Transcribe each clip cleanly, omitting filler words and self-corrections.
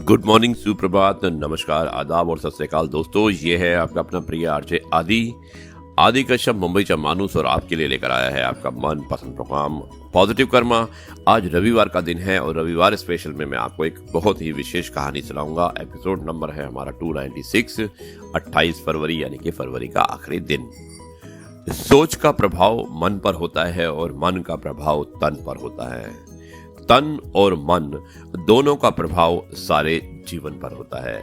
Good morning, सुप्रभात, नमस्कार, आदाब और सत श्री अकाल दोस्तों। ये है आपका अपना प्रिय आरजे आदि कश्यप मुंबईचा मानूस और आपके लिए लेकर आया है आपका मन पसंद प्रोग्राम पॉजिटिव कर्मा। आज रविवार का दिन है और रविवार स्पेशल में मैं आपको एक बहुत ही विशेष कहानी सुनाऊंगा। एपिसोड नंबर है हमारा 296, 28 फरवरी यानी कि फरवरी का आखिरी दिन। सोच का प्रभाव मन पर होता है और मन का प्रभाव तन पर होता है। तन और मन दोनों का प्रभाव सारे जीवन पर होता है।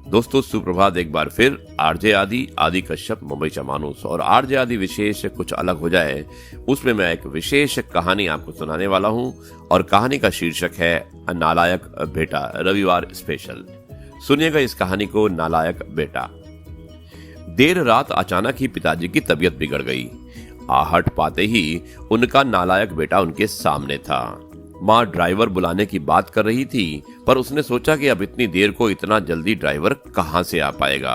दोस्तों सुप्रभात एक बार फिर। आरजे आदि कश्यप मुंबईचा मानूस और आरजे आदि विशेष कुछ अलग हो जाए, उसमें मैं एक विशेष कहानी आपको सुनाने वाला हूं और कहानी का शीर्षक है नालायक बेटा। रविवार स्पेशल सुनिएगा इस कहानी को, नालायक बेटा। देर रात अचानक ही पिताजी की तबीयत बिगड़ गई। आहट पाते ही उनका नालायक बेटा उनके सामने था। माँ ड्राइवर बुलाने की बात कर रही थी, पर उसने सोचा कि अब इतनी देर को इतना जल्दी ड्राइवर कहां से आ पाएगा।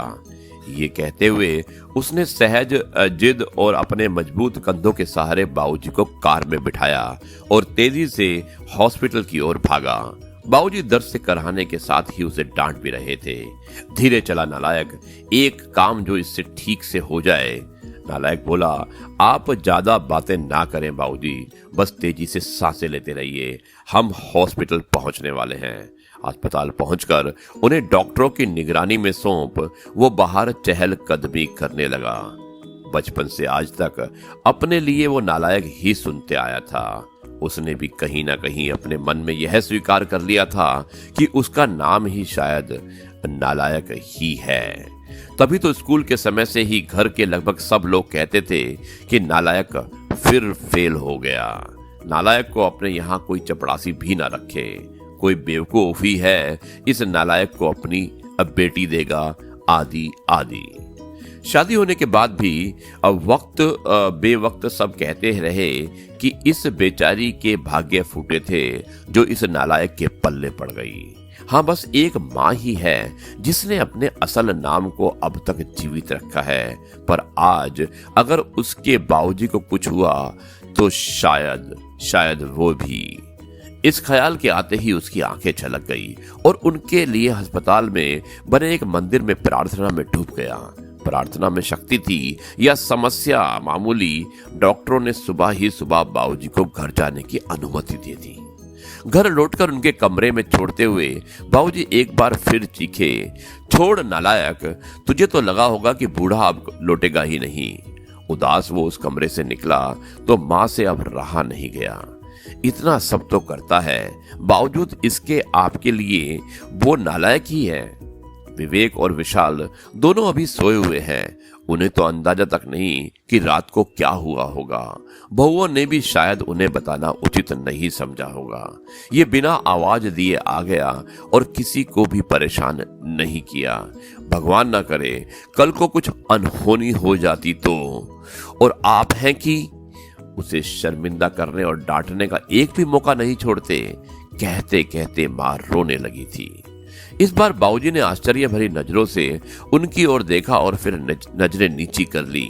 ये कहते हुए उसने सहज जिद और अपने मजबूत कंधों के सहारे बाबूजी को कार में बिठाया और तेजी से हॉस्पिटल की ओर भागा। बाबूजी दर्द से कराहने के साथ ही उसे डांट भी रहे थे। धीरे चला नालायक, एक काम जो इससे ठीक से हो जाए। नालायक बोला, आप ज्यादा बातें ना करें बाबूजी, बस तेजी से सांसें लेते रहिए, हम हॉस्पिटल पहुंचने वाले हैं। अस्पताल पहुंचकर उन्हें डॉक्टरों की निगरानी में सौंप वो बाहर चहल कदमी करने लगा। बचपन से आज तक अपने लिए वो नालायक ही सुनते आया था। उसने भी कहीं ना कहीं अपने मन में यह स्वीकार कर लिया था कि उसका नाम ही शायद नालायक ही है। तभी तो स्कूल के समय से ही घर के लगभग सब लोग कहते थे कि नालायक फिर फेल हो गया। नालायक को अपने यहाँ कोई चपड़ासी भी ना रखे, कोई बेवकूफी है इस नालायक को अपनी बेटी देगा। आदि शादी होने के बाद भी अब बेवक्त सब कहते रहे कि इस बेचारी के भाग्य फूटे थे जो इस नालायक के पल्ले पड़ गई। हाँ, बस एक माँ ही है जिसने अपने असल नाम को अब तक जीवित रखा है, पर आज अगर उसके बाबूजी को कुछ हुआ तो शायद वो भी। इस ख्याल के आते ही उसकी आंखें छलक गई और उनके लिए अस्पताल में बने एक मंदिर में प्रार्थना में डूब गया। प्रार्थना में शक्ति थी या समस्या मामूली, डॉक्टरों ने सुबह ही सुबह बाबूजी को घर जाने की अनुमति दे दी। घर लौटकर उनके कमरे में छोड़ते हुए बाबूजी एक बार फिर चीखे, छोड़ नालायक, तुझे तो लगा होगा कि बूढ़ा अब लौटेगा ही नहीं। उदास वो उस कमरे से निकला तो माँ से अब रहा नहीं गया। इतना सब तो करता है, बावजूद इसके आपके लिए वो नालायक ही है। विवेक और विशाल दोनों अभी सोए हुए हैं। उन्हें तो अंदाजा तक नहीं कि रात को क्या हुआ होगा। बहुओं ने भी शायद उन्हें बताना उचित नहीं समझा होगा। ये बिना आवाज दिए आ गया और किसी को भी परेशान नहीं किया। भगवान ना करे कल को कुछ अनहोनी हो जाती तो। और आप हैं कि उसे शर्मिंदा करने और डांटने का एक भी मौका नहीं छोड़ते। कहते कहते मां रोने लगी थी। इस बार बाबूजी ने आश्चर्य भरी नजरों से उनकी ओर देखा और फिर नजरें नीची कर ली।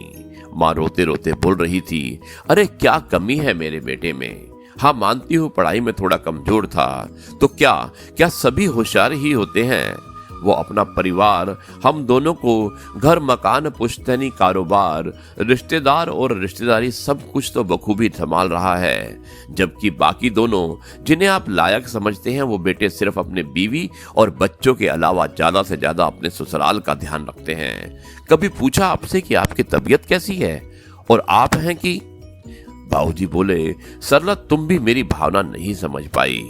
माँ रोते रोते बोल रही थी, अरे क्या कमी है मेरे बेटे में। हाँ मानती हूँ पढ़ाई में थोड़ा कमजोर था, तो क्या सभी होशियार ही होते हैं। वो अपना परिवार, हम दोनों को, घर मकान पुश्तैनी कारोबार, रिश्तेदार और रिश्तेदारी सब कुछ तो बखूबी संभाल रहा है, जबकि बाकी दोनों जिन्हें आप लायक समझते हैं वो बेटे सिर्फ अपने बीवी और बच्चों के अलावा ज्यादा से ज्यादा अपने ससुराल का ध्यान रखते हैं। कभी पूछा आपसे कि आपकी तबीयत कैसी है और आप हैं कि? बाबूजी बोले, सरला तुम भी मेरी भावना नहीं समझ पाई,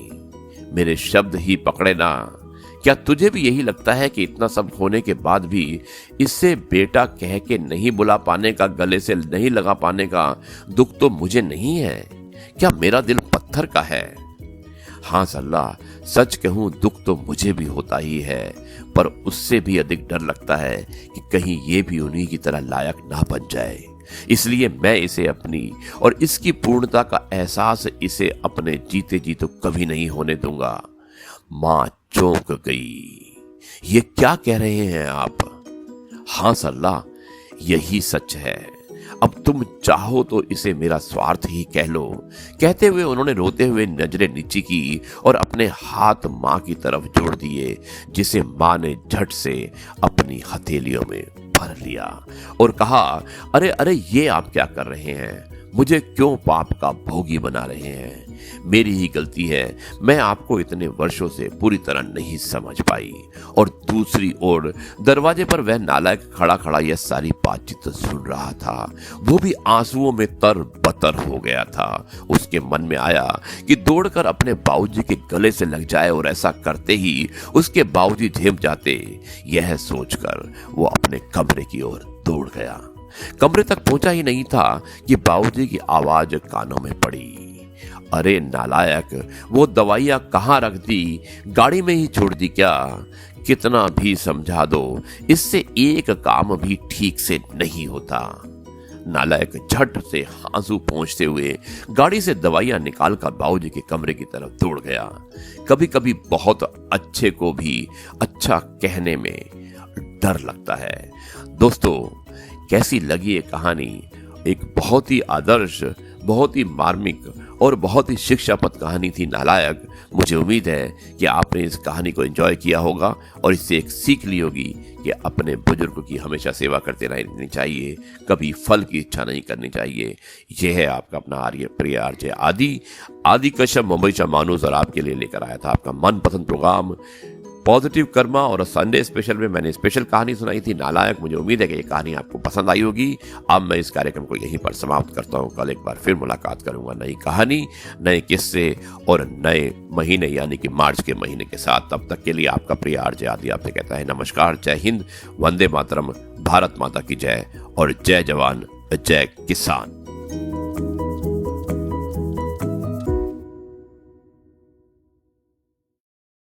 मेरे शब्द ही पकड़े ना। क्या तुझे भी यही लगता है कि इतना सब होने के बाद भी इससे बेटा कह के नहीं बुला पाने का, गले से नहीं लगा पाने का दुख तो मुझे नहीं है? क्या मेरा दिल पत्थर का है? हाँ सरला, सच कहूं दुख तो मुझे भी होता ही है, पर उससे भी अधिक डर लगता है कि कहीं ये भी उन्हीं की तरह लायक ना बन जाए। इसलिए मैं इसे अपनी और इसकी पूर्णता का एहसास इसे अपने जीते जी तो कभी नहीं होने दूंगा। मां चौंक गई। ये क्या कह रहे हैं आप? हाँ सरला, यही सच है। अब तुम चाहो तो इसे मेरा स्वार्थ ही कह लो। कहते हुए उन्होंने रोते हुए नजरें नीची की और अपने हाथ मां की तरफ जोड़ दिए, जिसे मां ने झट से अपनी हथेलियों में भर लिया और कहा, अरे अरे ये आप क्या कर रहे हैं? मुझे क्यों पाप का भोगी बना रहे हैं? मेरी ही गलती है, मैं आपको इतने वर्षों से पूरी तरह नहीं समझ पाई। और दूसरी ओर दरवाजे पर वह नालायक खड़ा खड़ा यह सारी बातचीत सुन रहा था। वो भी आंसुओं में तर-बतर हो गया था। उसके मन में आया कि दौड़कर अपने बाबूजी के गले से लग जाए और ऐसा करते ही उसके बाबूजी झेप जाते। यह सोचकर वो अपने कमरे की ओर दौड़ गया। कमरे तक पहुंचा ही नहीं था कि बाबूजी की आवाज कानों में पड़ी, अरे नालायक, वो दवाइयां कहाँ रख दी? गाड़ी में ही छोड़ दी क्या? कितना भी समझा दो, इससे एक काम भी ठीक से नहीं होता। नालायक झट से आंसू पोंछते हुए गाड़ी से दवाइयां निकालकर बाबूजी के कमरे की तरफ दौड़ गया। कभी कभी बहुत अच्छे को भी अच्छा कहने में डर लगता है। दोस्तों, कैसी लगी ये कहानी? एक बहुत ही आदर्श, बहुत ही मार्मिक और बहुत ही शिक्षाप्रद कहानी थी नालायक। मुझे उम्मीद है कि आपने इस कहानी को एंजॉय किया होगा और इससे एक सीख ली होगी कि अपने बुजुर्गों की हमेशा सेवा करते रहनी चाहिए, कभी फल की इच्छा नहीं करनी चाहिए। यह है आपका अपना प्रिय आरजे आदि कश्यप मुंबई से मानुस, और आपके लिए लेकर आया था आपका मनपसंद प्रोग्राम पॉजिटिव कर्मा। और संडे स्पेशल में मैंने स्पेशल कहानी सुनाई थी नालायक। मुझे उम्मीद है कि ये कहानी आपको पसंद आई होगी। अब मैं इस कार्यक्रम को यहीं पर समाप्त करता हूँ। कल एक बार फिर मुलाकात करूंगा नई कहानी, नए किस्से और नए महीने यानी कि मार्च के महीने के साथ। तब तक के लिए आपका प्रिय आरजे आदि आपसे कहता है नमस्कार, जय हिंद, वंदे मातरम, भारत माता की जय और जय जवान जय किसान।